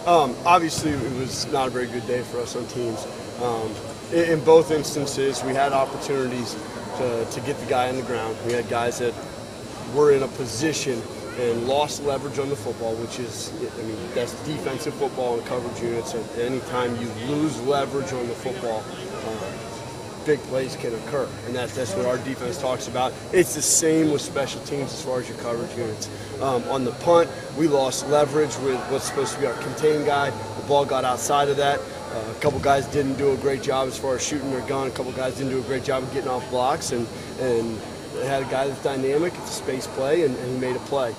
Obviously, it was not a very good day for us on teams. In both instances, we had opportunities to get the guy on the ground. We had guys that were in a position and lost leverage on the football, which is, that's defensive football and coverage units. And anytime you lose leverage on the football, big plays can occur, and that's what our defense talks about. It's the same with special teams as far as your coverage units. On the punt, we lost leverage with what's supposed to be our contain guy. The ball got outside of that. A couple guys didn't do a great job as far as shooting their gun. A couple guys didn't do a great job of getting off blocks, and they had a guy that's dynamic. It's a space play, and he made a play.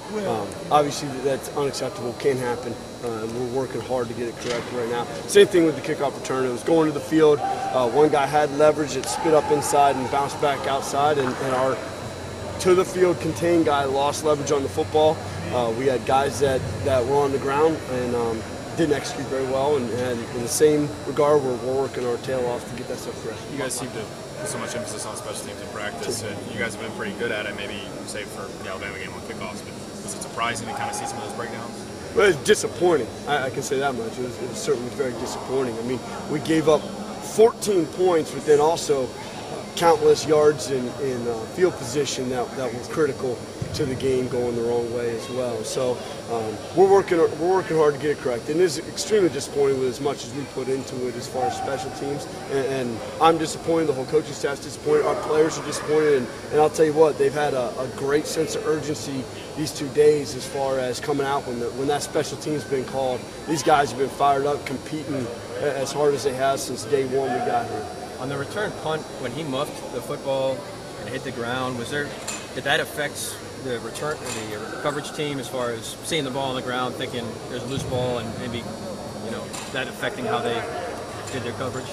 Obviously, that's unacceptable. Can't happen. We're working hard to get it correct right now. Same thing with the kickoff return. It was going to the field. One guy had leverage. It spit up inside and bounced back outside, and our to-the-field contained guy lost leverage on the football. We had guys that were on the ground and didn't execute very well, and in the same regard, we're working our tail off to get that stuff correct. You guys seem to put so much emphasis on special teams in practice, and you guys have been pretty good at it, maybe save for the Alabama game on kickoffs, but was it surprising to kind of see some of those breakdowns? Well, it's disappointing. I can say that much. It was certainly very disappointing. We gave up 14 points, but then also countless yards in field position that were critical to the game going the wrong way as well. So we're working hard to get it correct. And it is extremely disappointing with as much as we put into it as far as special teams. And I'm disappointed. The whole coaching staff's disappointed. Our players are disappointed. And I'll tell you what, they've had a great sense of urgency these 2 days as far as coming out when that special team's been called. These guys have been fired up, competing as hard as they have since day one we got here. On the return punt, when he muffed the football and hit the ground, did that affect the coverage team as far as seeing the ball on the ground, thinking there's a loose ball, and maybe that affecting how they did their coverage?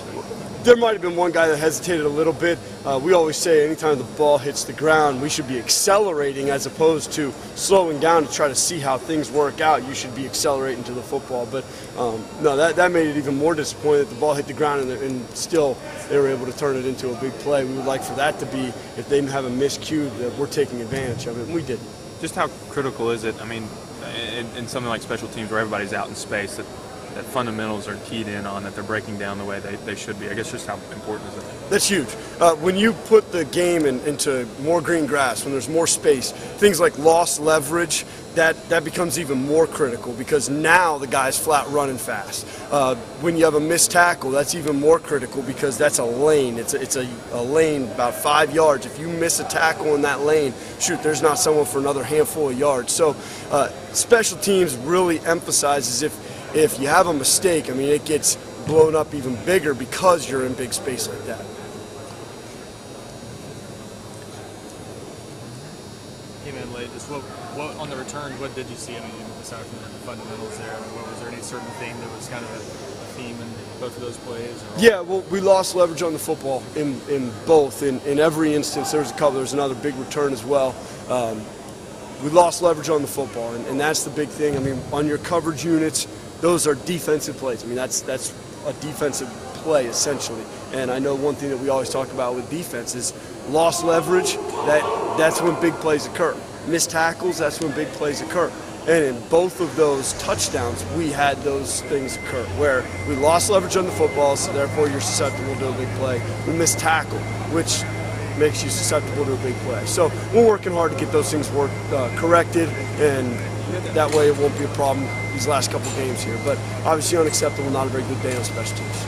There might have been one guy that hesitated a little bit. We always say anytime the ball hits the ground, we should be accelerating as opposed to slowing down to try to see how things work out. You should be accelerating to the football. But no, that made it even more disappointing that the ball hit the ground and still they were able to turn it into a big play. We would like for that to be, if they didn't have a miscue, that we're taking advantage of it, and we did. Just how critical is it, in something like special teams where everybody's out in space, that fundamentals are keyed in on, that they're breaking down the way they should be? I guess just how important is it? That's huge. When you put the game into more green grass, when there's more space, things like lost leverage, that becomes even more critical because now the guy's flat running fast. When you have a missed tackle, that's even more critical because that's a lane. It's a lane about 5 yards. If you miss a tackle in that lane, shoot, there's not someone for another handful of yards. So special teams really emphasizes if you have a mistake, it gets blown up even bigger because you're in big space like that. Came in late. Just what on the return? What did you see? Aside from the fundamentals there, was there any certain theme that was kind of a theme in both of those plays? Yeah, well, we lost leverage on the football in both. In every instance, there was a couple. There was another big return as well. We lost leverage on the football, and that's the big thing. On your coverage units, those are defensive plays. That's a defensive play essentially. And I know one thing that we always talk about with defense is lost leverage. That's when big plays occur. Missed tackles, that's when big plays occur. And in both of those touchdowns, we had those things occur where we lost leverage on the football, so therefore you're susceptible to a big play. We missed tackle, which makes you susceptible to a big play. So we're working hard to get those things corrected, and that way it won't be a problem these last couple games here. But obviously unacceptable, not a very good day on special teams.